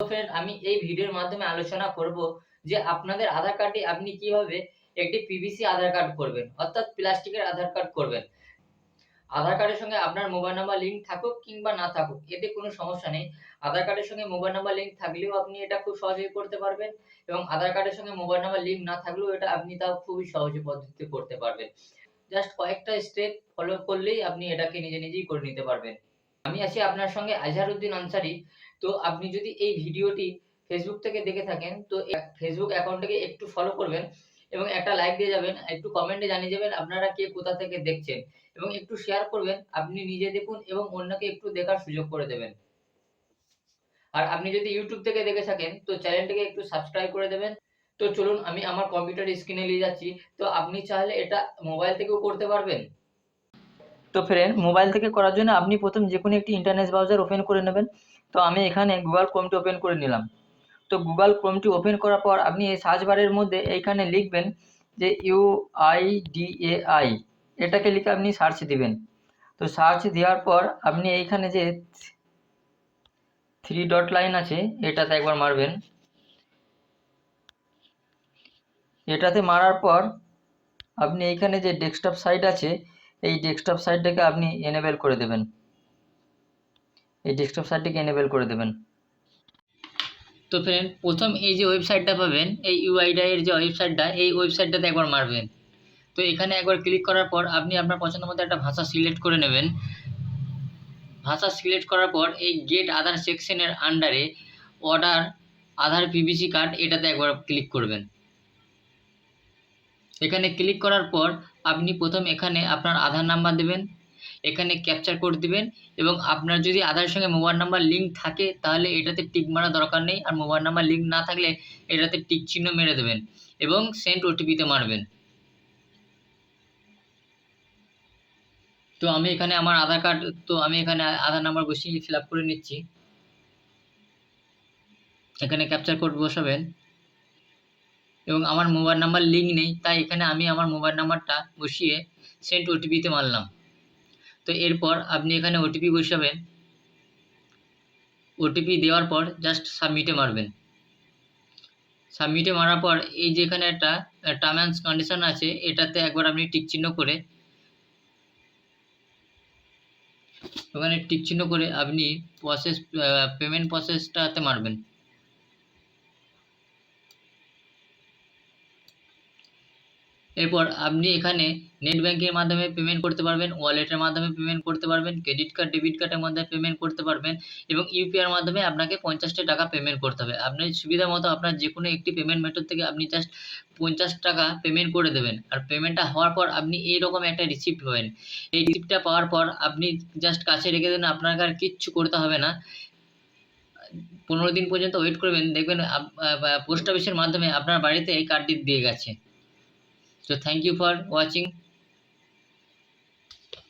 Friend, আমি এই ভিডিওর মাধ্যমে আলোচনা করব যে আপনাদের আধার কার্ডে আপনি কিভাবে একটি পিভিসি আধার কার্ড করবেন, অর্থাৎ প্লাস্টিকের আধার কার্ড করবেন। আধার কার্ডের সঙ্গে আপনার মোবাইল নাম্বার লিঙ্ক থাকুক কিংবা না থাকুক, এতে কোনো সমস্যা নেই। আধার কার্ডের সঙ্গে মোবাইল নাম্বার লিঙ্ক থাকলেও আপনি এটা খুব সহজেই করতে পারবেন, এবং আধার কার্ডের সঙ্গে মোবাইল নাম্বার লিঙ্ক না থাকলেও এটা আপনি তাও খুবই সহজে পদ্ধতিতে করতে পারবেন। জাস্ট কয়েকটা স্টেপ ফলো করলেই আপনি এটাকে নিজেই করে নিতে পারবেন। আমি আছি আপনার সঙ্গে আজহারউদ্দিন আনসারী। তো আপনি যদি এই ভিডিওটি ফেসবুক থেকে দেখে থাকেন, তো ফেসবুক অ্যাকাউন্টটাকে একটু ফলো করবেন এবং একটা লাইক দিয়ে যাবেন। একটু কমেন্টে জানিয়ে যাবেন আপনারা কে কোথা থেকে দেখছেন, এবং একটু শেয়ার করবেন। আপনি নিজে দেখুন এবং অন্যকে একটু দেখার সুযোগ করে দেবেন। আর আপনি যদি ইউটিউব থেকে দেখে থাকেন, তো চ্যানেলটিকে একটু সাবস্ক্রাইব করে দেবেন। তো চলুন, আমি আমার কম্পিউটার স্ক্রিনে নিয়ে যাচ্ছি। তো আপনি চাইলে এটা মোবাইল থেকেও করতে পারবেন। তো ফ্রেন্ড, মোবাইল থেকে করার জন্য আপনি প্রথম যে কোনো একটি ইন্টারনেট ব্রাউজার ওপেন করে নেবেন। তো আমি এখানে গুগল ক্রোমটি ওপেন করে নিলাম। তো গুগল ক্রোমটি ওপেন করার পর আপনি এই সার্চ বারের মধ্যে এইখানে লিখবেন যে UIDAI, এটাকে লিখে আপনি সার্চ দিবেন। তো সার্চ দেওয়ার পর আপনি এইখানে যে 3 ডট লাইন আছে, এটাতে একবার মারবেন। এটাতে মারার পর আপনি এইখানে যে ডেস্কটপ সাইট আছে, এই ডেস্কটপ সাইটটাকে আপনি এনেবেল করে দেবেন। এই ডেস্কটপ সাইটটিকে এনেবেল করে দেবেন। তো ফ্রেন্ড, প্রথম এই যে ওয়েবসাইটটা পাবেন, এই ইউআইডিআই এর যে ওয়েবসাইটটা, এই ওয়েবসাইটটাতে একবার মারবেন। তো এখানে একবার ক্লিক করার পর আপনি আপনার পছন্দ মতো একটা ভাষা সিলেক্ট করে নেবেন। ভাষা সিলেক্ট করার পর এই গেট আধার সেকশনের আন্ডারে অর্ডার আধার পিভিসি কার্ড, এটাতে একবার ক্লিক করবেন। এখানে ক্লিক করার পর আপনি প্রথম এখানে আপনার আধার নাম্বার দেবেন, এখানে ক্যাপচার কোড দিবেন, এবং আপনার যদি আধারের সঙ্গে মোবাইল নাম্বার লিঙ্ক থাকে তাহলে এটাতে টিক মারা দরকার নেই, আর মোবাইল নাম্বার লিঙ্ক না থাকলে এটাতে টিক চিহ্ন মেরে দেবেন এবং সেন্ড ওটিপিতে মারবেন। তো আমি এখানে আমার আধার নাম্বার বসিয়ে ফিল আপ করে নিচ্ছি। এখানে ক্যাপচার কোড বসাবেন, এবং আমার মোবাইল নাম্বার লিঙ্ক নেই, তাই এখানে আমি আমার মোবাইল নাম্বারটা বসিয়ে সেন্ড ওটিপিতে মারলাম। তো এরপর আপনি এখানে ওটিপি বসাবেন। ওটিপি দেওয়ার পর জাস্ট সাবমিটে মারবেন। সাবমিটে মারার পর এই যে এখানে একটা টার্ম অ্যান্ড কন্ডিশন আছে, এটাতে একবার আপনি টিক চিহ্ন করে, ওখানে টিক চিহ্ন করে আপনি পেমেন্ট প্রসেসটাতে মারবেন। এরপর আপনি এখানে নেট ব্যাংকের মাধ্যমে পেমেন্ট করতে পারবেন, ওয়ালেটের মাধ্যমে পেমেন্ট করতে পারবেন, ক্রেডিট কার্ড ডেবিট কার্ডের মাধ্যমে পেমেন্ট করতে পারবেন, এবং ইউপিআইয়ের মাধ্যমে আপনাকে 50টা টাকা পেমেন্ট করতে হবে। আপনার সুবিধা মতো আপনার যে কোনো একটি পেমেন্ট মেথড থেকে আপনি জাস্ট 50 টাকা পেমেন্ট করে দেবেন। আর পেমেন্টটা হওয়ার পর আপনি এইরকম একটা রিসিপ্ট পাবেন। এই রিসিপ্টটা পাওয়ার পর আপনি জাস্ট কাছে রেখে দেন, আপনাকে আর কিচ্ছু করতে হবে না। 15 দিন পর্যন্ত ওয়েট করবেন, দেখবেন পোস্ট অফিসের মাধ্যমে আপনার বাড়িতে এই কার্ডটি দিয়ে গেছে। So thank you for watching.